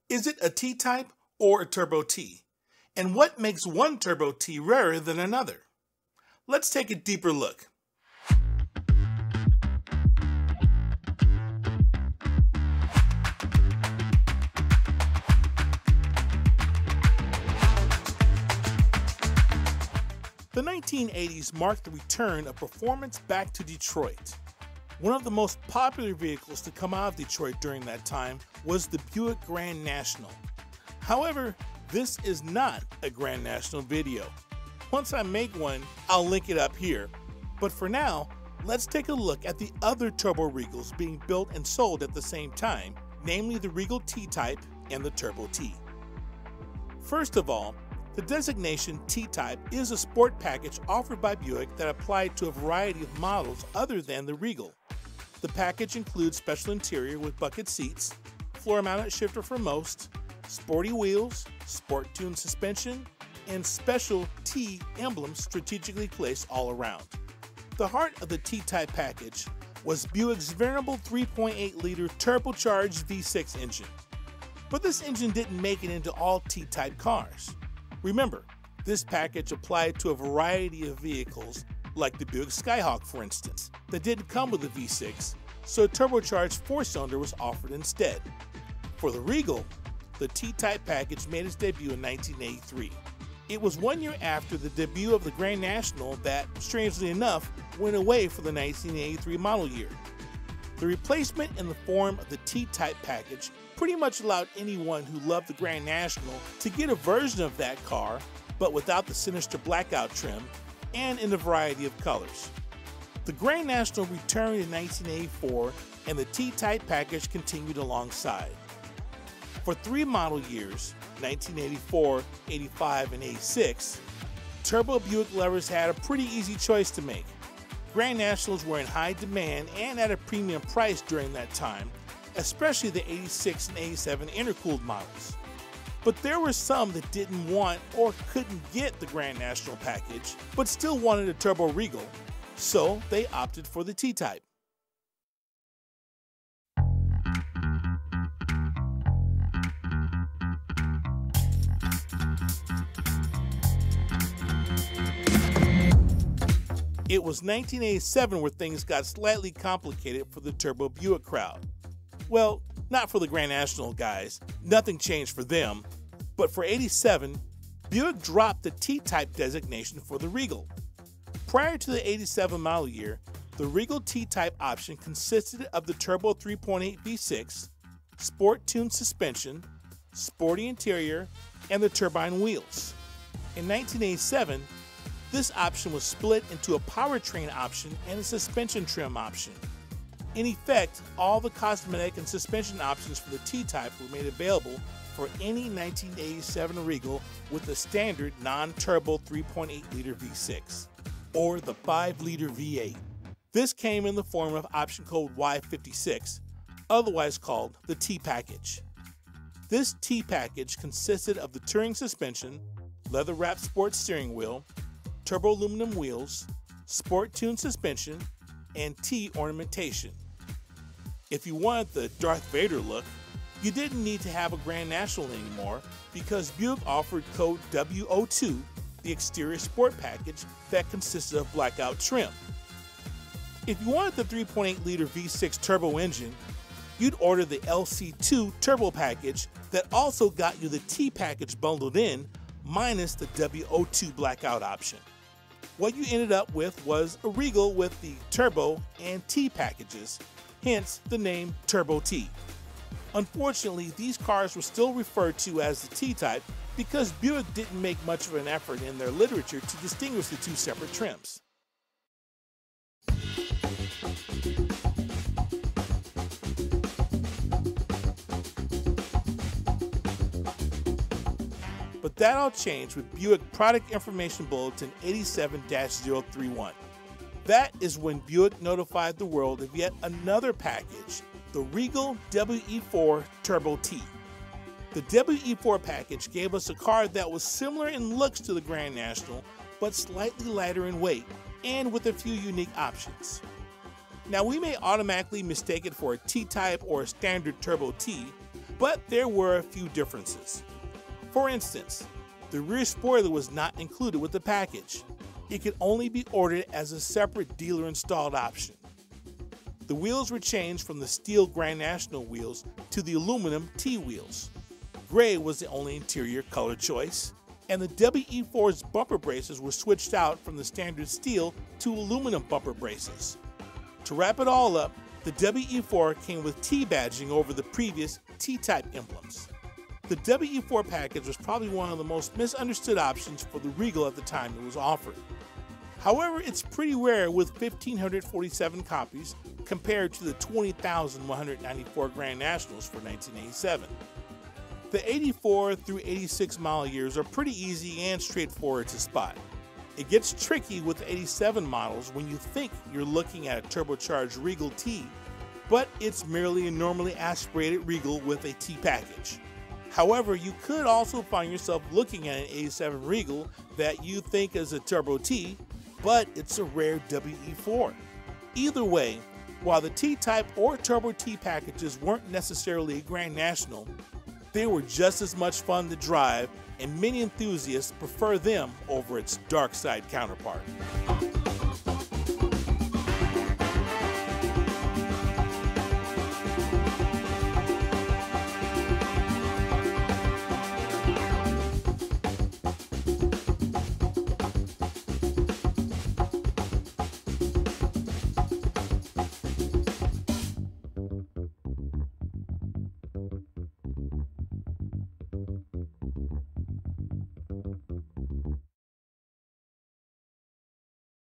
Is it a T-Type or a Turbo T? And what makes one Turbo T rarer than another? Let's take a deeper look. The 1980s marked the return of performance back to Detroit. One of the most popular vehicles to come out of Detroit during that time was the Buick Grand National. However, this is not a Grand National video. Once I make one, I'll link it up here. But for now, let's take a look at the other Turbo Regals being built and sold at the same time, namely the Regal T-Type and the Turbo T. First of all, the designation T-Type is a sport package offered by Buick that applied to a variety of models other than the Regal. The package includes special interior with bucket seats, floor-mounted shifter for most, sporty wheels, sport-tuned suspension, and special T emblems strategically placed all around. The heart of the T-Type package was Buick's venerable 3.8-liter turbocharged V6 engine. But this engine didn't make it into all T-Type cars. Remember, this package applied to a variety of vehicles, like the Buick Skyhawk for instance, that didn't come with a V6, so a turbocharged 4-cylinder was offered instead. For the Regal, the T-Type package made its debut in 1983. It was 1 year after the debut of the Grand National that, strangely enough, went away for the 1983 model year. The replacement in the form of the T-Type package pretty much allowed anyone who loved the Grand National to get a version of that car, but without the sinister blackout trim and in a variety of colors. The Grand National returned in 1984 and the T-Type package continued alongside. For 3 model years, 1984, 85, and 86, Turbo Buick lovers had a pretty easy choice to make. Grand Nationals were in high demand and at a premium price during that time, especially the 86 and 87 intercooled models. But there were some that didn't want or couldn't get the Grand National package, but still wanted a Turbo Regal, so they opted for the T-Type. It was 1987 where things got slightly complicated for the Turbo Buick crowd. Well, not for the Grand National guys, nothing changed for them, but for 87, Buick dropped the T-Type designation for the Regal. Prior to the 87 model year, the Regal T-Type option consisted of the Turbo 3.8 V6, sport-tuned suspension, sporty interior, and the turbine wheels. In 1987, this option was split into a powertrain option and a suspension trim option. In effect, all the cosmetic and suspension options for the T-Type were made available for any 1987 Regal with a standard non-turbo 3.8-liter V6, or the 5-liter V8. This came in the form of option code Y56, otherwise called the T-Package. This T-Package consisted of the touring suspension, leather-wrapped sports steering wheel, turbo aluminum wheels, sport-tuned suspension, and T ornamentation. If you wanted the Darth Vader look, you didn't need to have a Grand National anymore because Buick offered code WO2, the exterior sport package that consisted of blackout trim. If you wanted the 3.8-liter V6 turbo engine, you'd order the LC2 turbo package that also got you the T package bundled in, minus the WO2 blackout option. What you ended up with was a Regal with the turbo and T packages, hence the name Turbo T. Unfortunately, these cars were still referred to as the T-Type because Buick didn't make much of an effort in their literature to distinguish the two separate trims. But that all changed with Buick Product Information Bulletin 87-031. That is when Buick notified the world of yet another package, the Regal WE4 Turbo T. The WE4 package gave us a car that was similar in looks to the Grand National, but slightly lighter in weight, and with a few unique options. Now we may automatically mistake it for a T-Type or a standard Turbo T, but there were a few differences. For instance, the rear spoiler was not included with the package. It could only be ordered as a separate dealer-installed option. The wheels were changed from the steel Grand National wheels to the aluminum T wheels. Gray was the only interior color choice, and the WE4's bumper braces were switched out from the standard steel to aluminum bumper braces. To wrap it all up, the WE4 came with T badging over the previous T-type emblems. The WE4 package was probably one of the most misunderstood options for the Regal at the time it was offered. However, it's pretty rare with 1,547 copies compared to the 20,194 Grand Nationals for 1987. The 84 through 86 model years are pretty easy and straightforward to spot. It gets tricky with the 87 models when you think you're looking at a turbocharged Regal T, but it's merely a normally aspirated Regal with a T package. However, you could also find yourself looking at an 87 Regal that you think is a Turbo T, but it's a rare WE4. Either way, while the T-Type or Turbo T packages weren't necessarily a Grand National, they were just as much fun to drive, and many enthusiasts prefer them over its dark side counterpart.